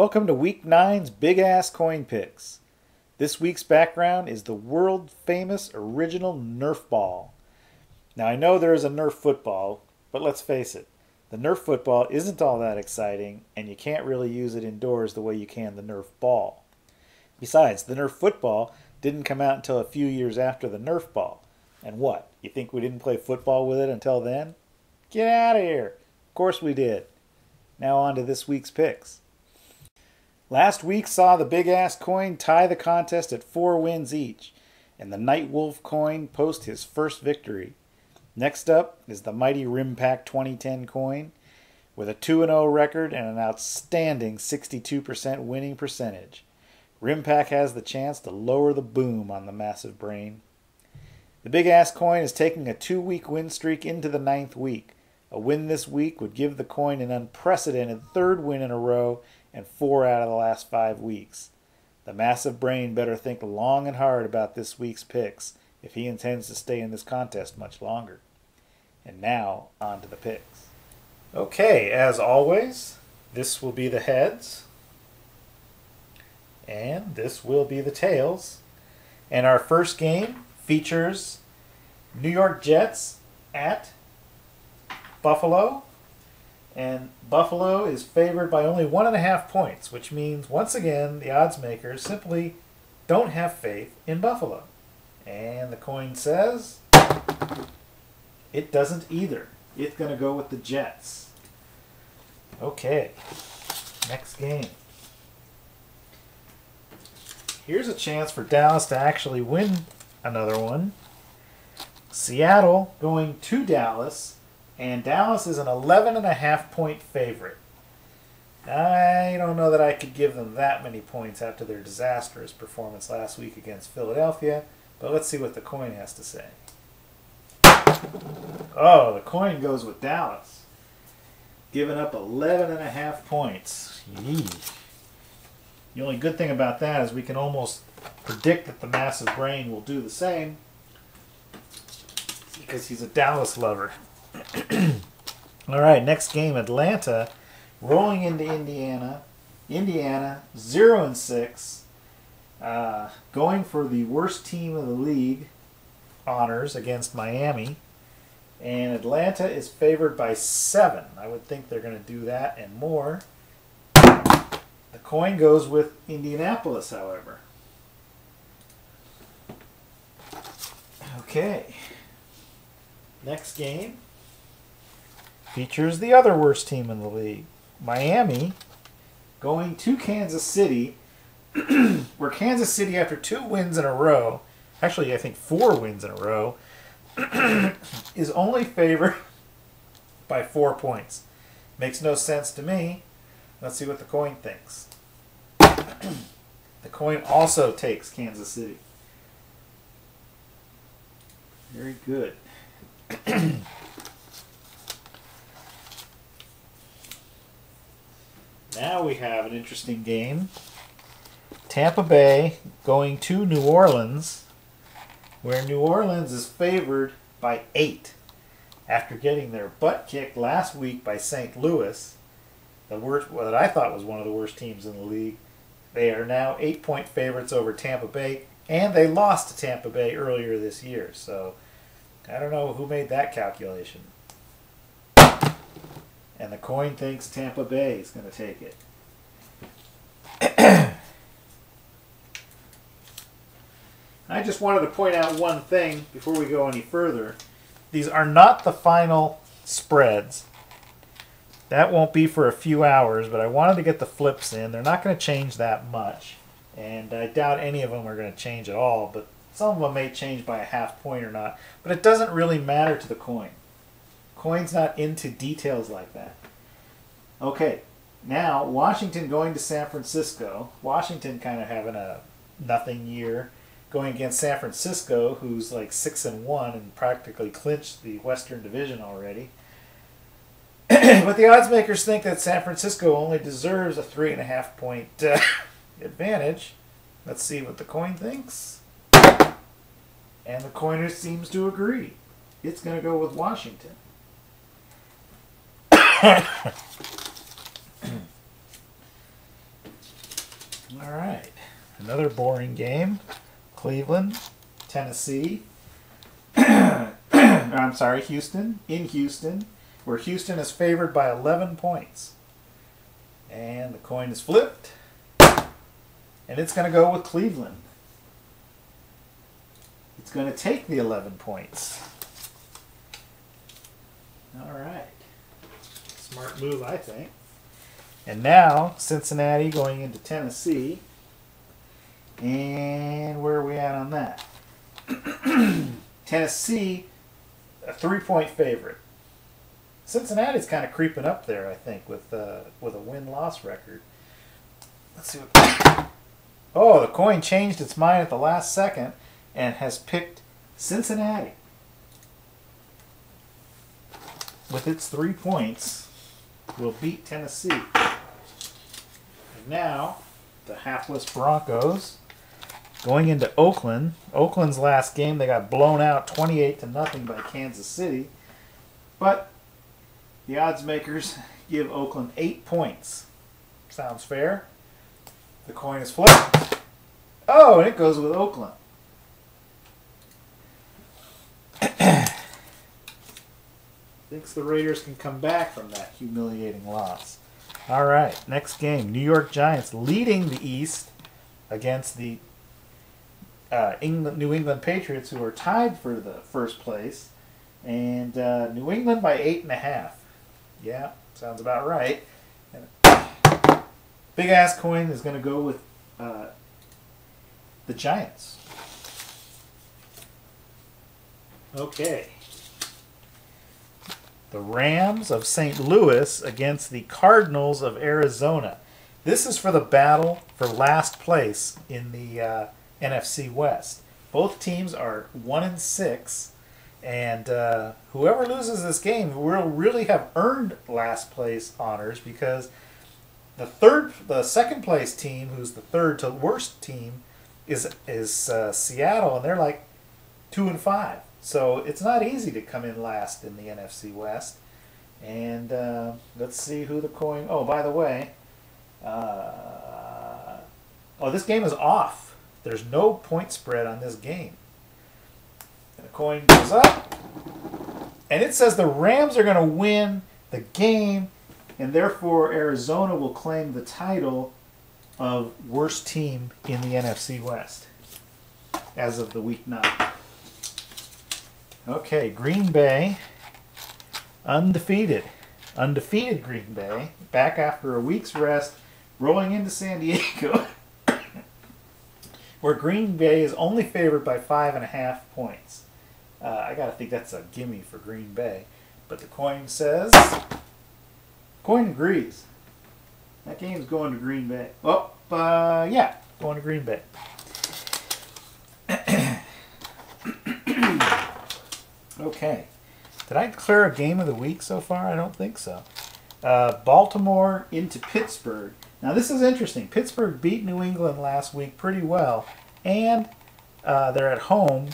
Welcome to Week 9's Big Ass Coin Picks. This week's background is the world-famous original Nerf ball. Now I know there is a Nerf football, but let's face it, the Nerf football isn't all that exciting, and you can't really use it indoors the way you can the Nerf ball. Besides, the Nerf football didn't come out until a few years after the Nerf ball. And what, you think we didn't play football with it until then? Get out of here! Of course we did. Now on to this week's picks. Last week saw the Big Ass coin tie the contest at 4 wins each, and the Night Wolf coin post his first victory. Next up is the mighty Rimpack 2010 coin, with a 2-0 record and an outstanding 62% winning percentage. Rimpack has the chance to lower the boom on the massive brain. The Big Ass coin is taking a 2-week win streak into the 9th week. A win this week would give the coin an unprecedented 3rd win in a row and 4 out of the last 5 weeks. The massive brain better think long and hard about this week's picks if he intends to stay in this contest much longer. And now, on to the picks. Okay, as always, this will be the heads, and this will be the tails. And our first game features New York Jets at Buffalo. And Buffalo is favored by only 1.5 points, which means, once again, the odds makers simply don't have faith in Buffalo. And the coin says it doesn't either. It's going to go with the Jets. Okay, next game. Here's a chance for Dallas to actually win another one. Seattle going to Dallas. And Dallas is an 11.5 point favorite. I don't know that I could give them that many points after their disastrous performance last week against Philadelphia, but let's see what the coin has to say. Oh, the coin goes with Dallas. Giving up 11.5 points. Yee. The only good thing about that is we can almost predict that the massive brain will do the same because he's a Dallas lover. All right, next game, Atlanta rolling into Indiana. Indiana 0-6, going for the worst team of the league honors against Miami. And Atlanta is favored by 7. I would think they're going to do that and more. The coin goes with Indianapolis, however. Okay. Next game features the other worst team in the league, Miami, going to Kansas City, where Kansas City, after 2 wins in a row, actually I think 4 wins in a row, is only favored by 4 points. Makes no sense to me. Let's see what the coin thinks. The coin also takes Kansas City. Very good. Now we have an interesting game. Tampa Bay going to New Orleans, where New Orleans is favored by 8 after getting their butt kicked last week by St. Louis, the worst, what I thought was one of the worst teams in the league. They are now 8-point favorites over Tampa Bay, and they lost to Tampa Bay earlier this year. So I don't know who made that calculation. And the coin thinks Tampa Bay is going to take it. I just wanted to point out one thing before we go any further. These are not the final spreads. That won't be for a few hours, but I wanted to get the flips in. They're not going to change that much, and I doubt any of them are going to change at all, but some of them may change by a half point or not. But it doesn't really matter to the coin. Coin's not into details like that. Okay, now Washington going to San Francisco. Washington kind of having a nothing year, going against San Francisco, who's like 6-1 and practically clinched the Western Division already. But the odds makers think that San Francisco only deserves a 3.5 point advantage. Let's see what the coin thinks. And the coiner seems to agree. It's going to go with Washington. All right. Another boring game. Cleveland, Tennessee. I'm sorry, Houston. In Houston, where Houston is favored by 11 points. And the coin is flipped. And it's going to go with Cleveland. It's going to take the 11 points. All right. Smart move, I think. And now, Cincinnati going into Tennessee. And where are we at on that? Tennessee, a 3-point favorite. Cincinnati's kind of creeping up there, I think, with a win-loss record. Let's see what... Oh, the coin changed its mind at the last second and has picked Cincinnati. With its 3 points, will beat Tennessee. And now, the hapless Broncos going into Oakland. Oakland's last game, they got blown out 28-0 by Kansas City. But the odds makers give Oakland 8 points. Sounds fair. The coin is flipped. Oh, and it goes with Oakland. Thinks the Raiders can come back from that humiliating loss. All right, next game. New York Giants leading the East against the New England Patriots, who are tied for the first place. And New England by 8.5. Yeah, sounds about right. And big ass coin is going to go with the Giants. Okay. The Rams of St. Louis against the Cardinals of Arizona. This is for the battle for last place in the NFC West. Both teams are 1-6, and whoever loses this game will really have earned last place honors, because the second place team, who's the third to worst team, is Seattle, and they're like 2-5. So it's not easy to come in last in the NFC West. And let's see who the coin... Oh, by the way, this game is off. There's no point spread on this game. And the coin goes up, and it says the Rams are going to win the game, and therefore Arizona will claim the title of worst team in the NFC West as of the week 9. Okay, Green Bay, undefeated. Undefeated Green Bay, back after a week's rest, rolling into San Diego, where Green Bay is only favored by 5.5 points. I gotta think that's a gimme for Green Bay. But the coin says, coin agrees. That game's going to Green Bay. Oh, yeah, going to Green Bay. Okay. Did I declare a game of the week so far? I don't think so. Baltimore into Pittsburgh. Now this is interesting. Pittsburgh beat New England last week pretty well, and they're at home,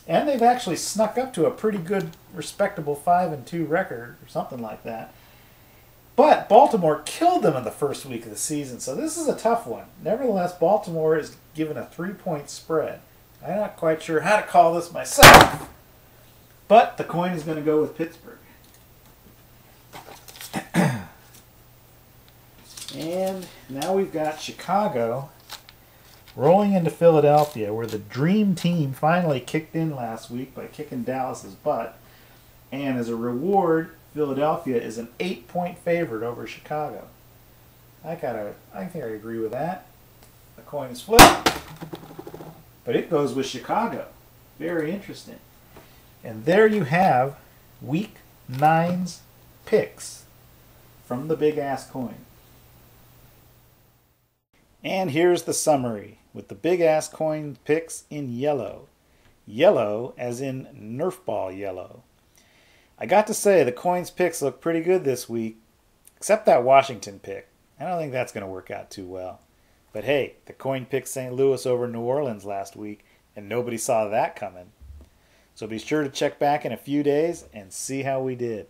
and they've actually snuck up to a pretty good, respectable 5-2 record or something like that. But Baltimore killed them in the first week of the season, so this is a tough one. Nevertheless, Baltimore is given a 3-point spread. I'm not quite sure how to call this myself, but the coin is going to go with Pittsburgh. And now we've got Chicago rolling into Philadelphia, where the dream team finally kicked in last week by kicking Dallas's butt. And as a reward, Philadelphia is an 8-point favorite over Chicago. I think I agree with that. The coin is flipped, but it goes with Chicago. Very interesting. And there you have Week 9's picks from the big ass coin. And here's the summary with the big ass coin picks in yellow. Yellow as in Nerf ball yellow. I got to say, the coin's picks look pretty good this week, except that Washington pick. I don't think that's going to work out too well. But hey, the coin picked St. Louis over New Orleans last week, and nobody saw that coming. So be sure to check back in a few days and see how we did.